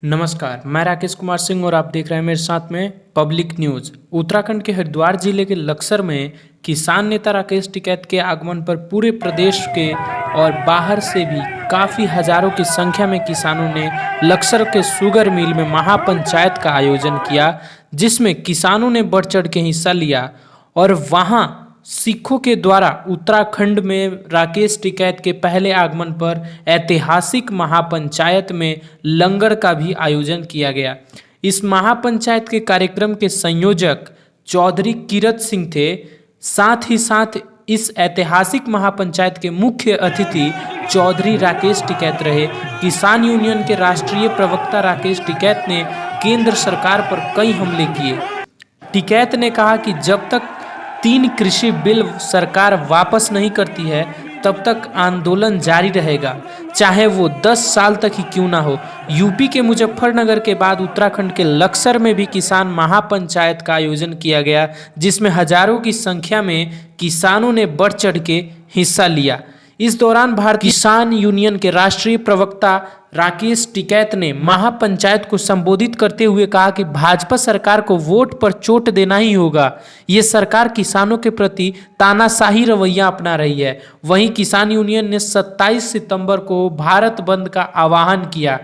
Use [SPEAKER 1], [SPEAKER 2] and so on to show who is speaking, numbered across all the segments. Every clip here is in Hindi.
[SPEAKER 1] नमस्कार, मैं राकेश कुमार सिंह और आप देख रहे हैं मेरे साथ में पब्लिक न्यूज़। उत्तराखंड के हरिद्वार जिले के लक्सर में किसान नेता राकेश टिकैत के आगमन पर पूरे प्रदेश के और बाहर से भी काफ़ी हजारों की संख्या में किसानों ने लक्सर के शुगर मिल में महापंचायत का आयोजन किया, जिसमें किसानों ने बढ़ चढ़ के हिस्सा लिया और वहां सिखों के द्वारा उत्तराखंड में राकेश टिकैत के पहले आगमन पर ऐतिहासिक महापंचायत में लंगर का भी आयोजन किया गया। इस महापंचायत के कार्यक्रम के संयोजक चौधरी कीरत सिंह थे। साथ ही साथ इस ऐतिहासिक महापंचायत के मुख्य अतिथि चौधरी राकेश टिकैत रहे। किसान यूनियन के राष्ट्रीय प्रवक्ता राकेश टिकैत ने केंद्र सरकार पर कई हमले किए। टिकैत ने कहा कि जब तक 3 कृषि बिल सरकार वापस नहीं करती है तब तक आंदोलन जारी रहेगा, चाहे वो 10 साल तक ही क्यों ना हो। यूपी के मुजफ्फरनगर के बाद उत्तराखंड के लक्सर में भी किसान महापंचायत का आयोजन किया गया, जिसमें हजारों की संख्या में किसानों ने बढ़ चढ़ के हिस्सा लिया। इस दौरान भारतीय किसान यूनियन के राष्ट्रीय प्रवक्ता राकेश टिकैत ने महापंचायत को संबोधित करते हुए कहा कि भाजपा सरकार को वोट पर चोट देना ही होगा। ये सरकार किसानों के प्रति तानाशाही रवैया अपना रही है। वहीं किसान यूनियन ने 27 सितंबर को भारत बंद का आह्वान किया।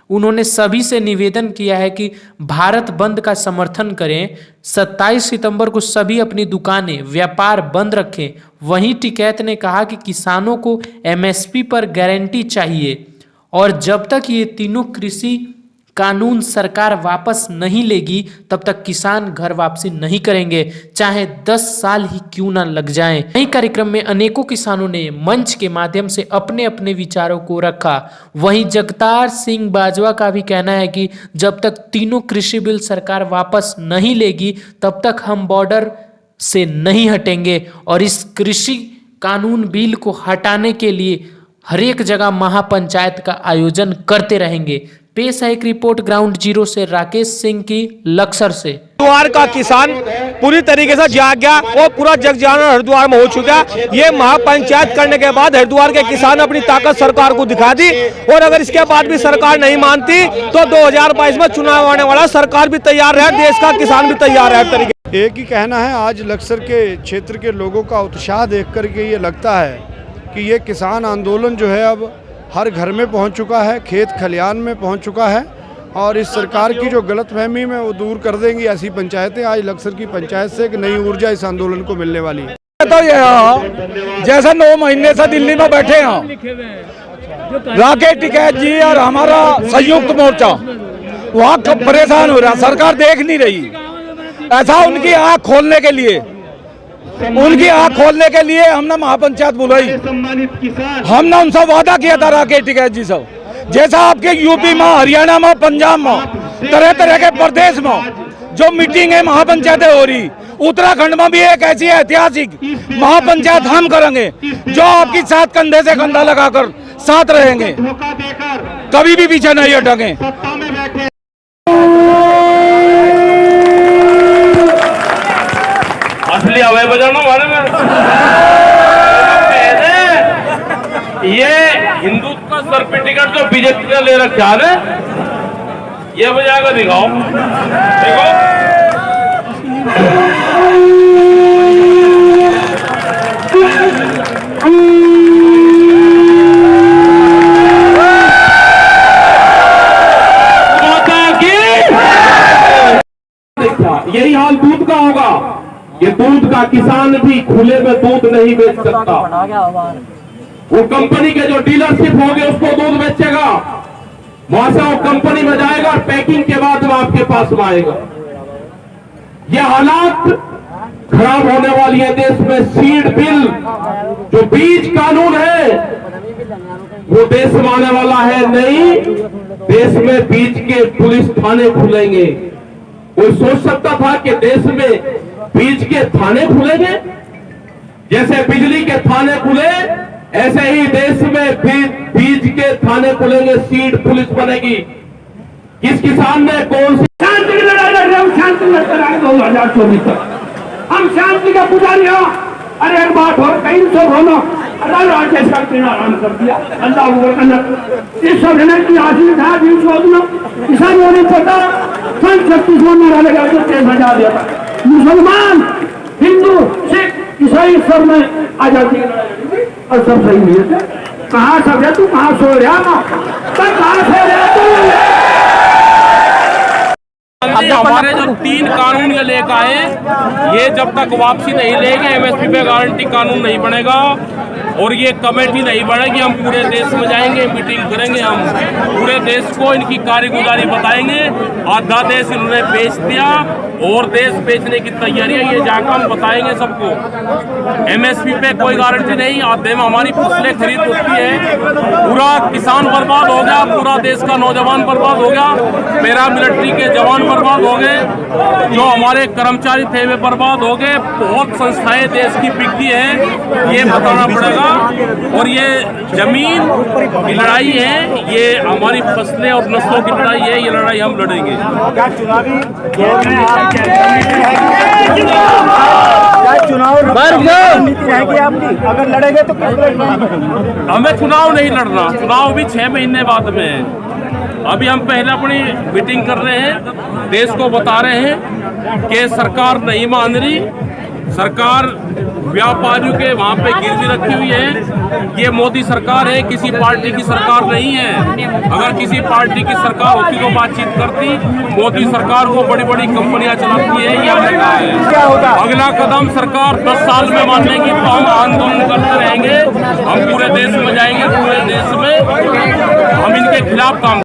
[SPEAKER 1] उन्होंने सभी से निवेदन किया है कि भारत बंद का समर्थन करें। 27 सितंबर को सभी अपनी दुकानें, व्यापार बंद रखें। वहीं टिकैत ने कहा कि किसानों को एमएसपी पर गारंटी चाहिए और जब तक ये तीनों कृषि कानून सरकार वापस नहीं लेगी तब तक किसान घर वापसी नहीं करेंगे, चाहे 10 साल ही क्यों ना लग जाएं। नई कार्यक्रम में अनेकों किसानों ने मंच के माध्यम से अपने अपने विचारों को रखा। वहीं जगतार सिंह बाजवा का भी कहना है कि जब तक तीनों कृषि बिल सरकार वापस नहीं लेगी तब तक हम बॉर्डर से नहीं हटेंगे और इस कृषि कानून बिल को हटाने के लिए हर एक जगह महापंचायत का आयोजन करते रहेंगे। पेश है एक रिपोर्ट ग्राउंड जीरो से राकेश सिंह की लक्सर से।
[SPEAKER 2] हरिद्वार का किसान पूरी तरीके से जाग गया और पूरा जग जाना हरिद्वार में हो चुका। ये महापंचायत करने के बाद हरिद्वार के किसान अपनी ताकत सरकार को दिखा दी और अगर इसके बाद भी सरकार नहीं मानती तो 2022 में चुनाव आने वाला, सरकार भी तैयार है, देश का किसान भी तैयार है। तरीके
[SPEAKER 3] एक ही कहना है, आज लक्सर के क्षेत्र के लोगों का उत्साह देख करके ये लगता है कि ये किसान आंदोलन जो है अब हर घर में पहुंच चुका है, खेत खलियान में पहुंच चुका है और इस सरकार की जो गलतफहमी में वो दूर कर देंगी ऐसी पंचायतें आज लक्सर की पंचायत से एक नई ऊर्जा इस आंदोलन को मिलने वाली है।
[SPEAKER 2] तो ये जैसे 9 महीने से दिल्ली में बैठे हैं राकेश टिकैत जी और हमारा संयुक्त मोर्चा वहाँ परेशान हो रहा, सरकार देख नहीं रही। ऐसा उनकी आँख खोलने के लिए हमने महापंचायत बुलाई। हमने उनसे वादा किया था राकेश टिकैत जी से, जैसा आपके यूपी में, हरियाणा में, पंजाब में, तरह तरह के प्रदेश में जो मीटिंग है महापंचायतें हो रही, उत्तराखंड में भी एक ऐसी ऐतिहासिक महापंचायत हम करेंगे जो आपकी साथ कंधे से कंधा लगाकर साथ रहेंगे, कभी भी पीछे नहीं हटेंगे।
[SPEAKER 4] असली हवाई बजाना हमारे में ये हिंदुत्व का सर्टिफिकेट जो बीजेपी का ले रखा है ये बजा कर दिखाओ। देखो यही हाल दूध का होगा। ये दूध का किसान भी खुले में दूध नहीं बेच सकता। वो कंपनी के जो डीलरशिप होगी उसको दूध बेचेगा, वहां से वो कंपनी में जाएगा और पैकिंग के बाद वो आपके पास में आएगा। ये हालात खराब होने वाली है देश में। सीड बिल जो बीज कानून है वो देश में आने वाला है नहीं। देश में बीज के पुलिस थाने खुलेंगे। कोई सोच सकता था कि देश में बीज के थाने खुलेंगे? जैसे बिजली के थाने खुले ऐसे ही देश में बीज के थाने खुलेंगे, सीड पुलिस बनेगी। किस किसान ने कौन सी शांति की लड़ाई लड़ रहे हैं? शांति लड़ते रहे 2024 तक। हम शांति के पुजारी हो। अरे एक बात और कहीं से बोलो,
[SPEAKER 5] अल्लाह के साथ आराम कर दिया। अल्लाह इस सब ने की आशीष था भी उसको किसानों ने पता 36 में लगा तो 13,000 दिया था। मुसलमान, हिंदू, सिख, ईसाई सब में आजादी और सब सही नहीं है। कहाँ सब है तू, कहाँ सो रहा ना, कहाँ सो रहा तू?
[SPEAKER 4] हमारे जो 3 कानून ये लेकर आए, ये जब तक वापसी नहीं लेंगे एमएसपी पे गारंटी कानून नहीं बनेगा और ये कमेटी नहीं बनेगी। हम पूरे देश में जाएंगे, मीटिंग करेंगे, हम पूरे देश को इनकी कारगुजारी बताएंगे। आधा देश इन्होंने बेच दिया और देश बेचने की तैयारी है, ये जाकर हम बताएंगे सबको। एमएसपी पे कोई गारंटी नहीं, आधे में हमारी फसलें खरीद होती है, पूरा किसान बर्बाद हो गया, पूरा देश का नौजवान बर्बाद हो गया, पैरामिलिट्री के जवान बर्बाद हो गए, जो हमारे कर्मचारी थे वे बर्बाद हो गए। बहुत संस्थाएं देश की बिकती है, ये बताना पड़ेगा। और ये जमीन की लड़ाई है, ये हमारी फसलें और नस्लों की लड़ाई है, ये लड़ाई हम लड़ेंगे।
[SPEAKER 6] क्या चुनावी नीति रहेगी आपकी? अगर लड़ेंगे तो किस तरह?
[SPEAKER 4] हमें चुनाव नहीं लड़ना, चुनाव भी 6 महीने बाद में है। अभी हम पहले अपनी मीटिंग कर रहे हैं, देश को बता रहे हैं कि सरकार नहीं मान रही, सरकार व्यापारियों के वहाँ पे गिरवी रखी हुई है। ये मोदी सरकार है, किसी पार्टी की सरकार नहीं है। अगर किसी पार्टी की सरकार होती तो बातचीत करती। मोदी सरकार को बड़ी बड़ी कंपनियां चलाती है, ये हमने कहा है। अगला कदम सरकार 10 साल में मान लेगी तो हम आंदोलन करते रहेंगे, हम पूरे देश में जाएंगे, पूरे देश में हम इनके खिलाफ काम